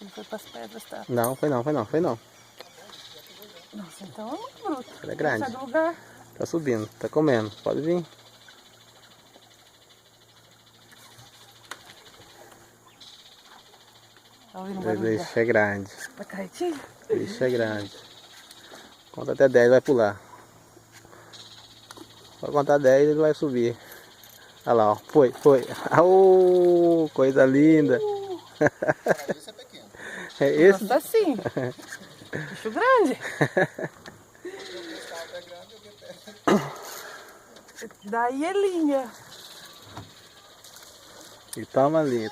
Ele foi para as pedras, tá? Não, foi não. Nossa, então é muito bruto. Ele é grande. Sai do lugar. Tá subindo, tá comendo. Pode vir. Tá ouvindo o O barulho bicho é grande. da carretinha? O bicho é grande. Conta até 10, vai pular. Pode contar 10, ele vai subir. Olha lá, ó. Foi. Oh, coisa linda. Esse é pequeno. É esse? Nossa, sim. Bicho grande. Daí é linha. E toma ali.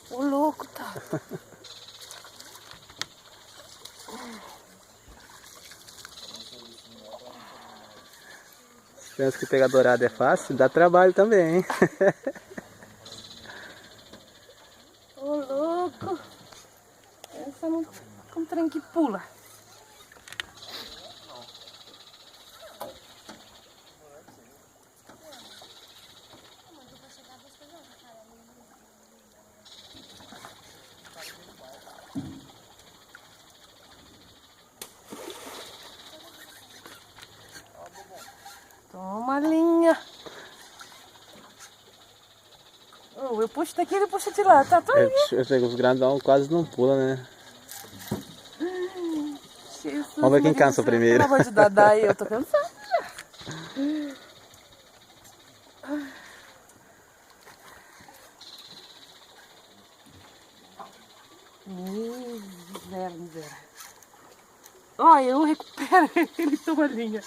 O louco tá. Pensa que pegar dourado é fácil, dá trabalho também, hein? Ô louco. Pensa num trem que pula. Toma a linha. Oh, eu puxo daqui, ele puxa de lá, tá tudo aí. Eu sei que os grandão quase não pulam, né? Jesus, Vamos ver quem cansa primeiro. Pelo amor de Dadá, eu tô cansada já. Miséria. Ó, eu recupero ele, toma a linha.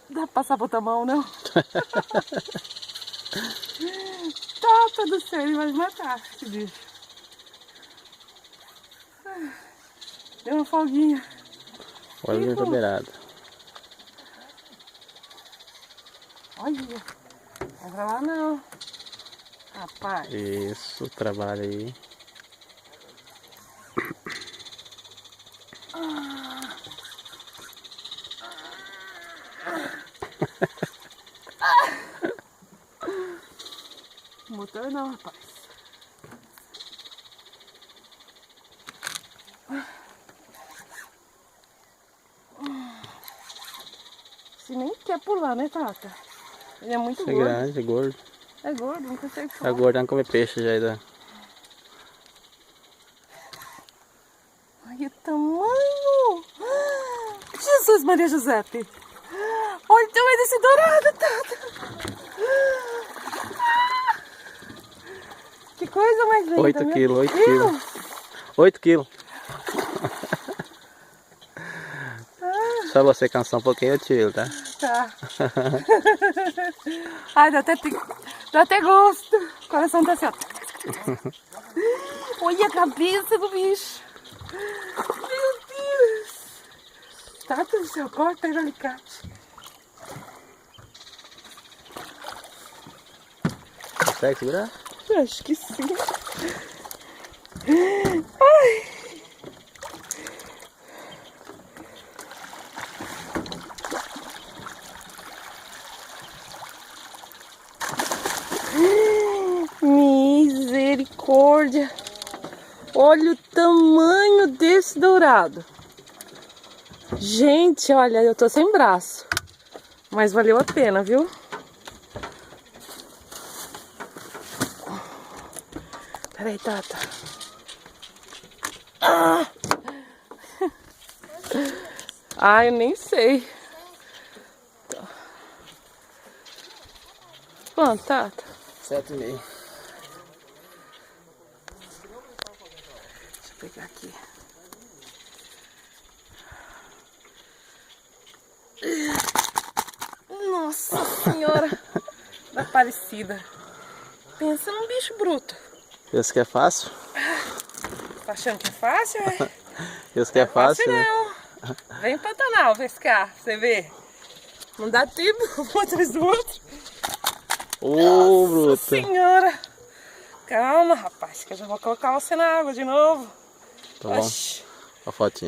Dá pra passar pra outra mão, não? Tá tudo certo, ele vai me matar, esse bicho. Deu uma folguinha. Olha o bicho beirado. Olha, vai pra lá não. Rapaz. Isso, trabalho aí. Motor não, rapaz. Se nem quer pular, né, Tata? Ele é muito Isso é gordo. grande, é gordo. É gordo, não consegue É pular. gordo, não come peixe já ainda. Olha o tamanho! Jesus Maria Giuseppe! Olha o tamanho desse dourado, Tata! Que coisa mais linda! 8 meu quilos, 8 Deus! quilos. 8 quilos. Só você cansar um pouquinho, eu tiro, tá? Tá. Ai, dá até gosto. O coração tá assim, ó. Olha a cabeça do bicho. Meu Deus. Tata do céu, corta aí no alicate. Consegue segurar? Acho que sim. Ai. Misericórdia. Olha o tamanho desse dourado. Gente, olha, eu tô sem braço. Mas valeu a pena, viu? Peraí, Tata. Ah, eu nem sei. Quanto, Tata? 7,5. Deixa eu pegar aqui. Nossa Senhora da Aparecida. Pensa num bicho bruto. Esse que é fácil? Tá achando que é fácil, é? Esse que é fácil, né? Não. Vem pra Pantanal, vê cá, você vê. Não dá tempo um atrás do outro. Ô, Nossa bruto. Senhora. Calma, rapaz, que eu já vou colocar você na água de novo. Tá bom. A fotinha.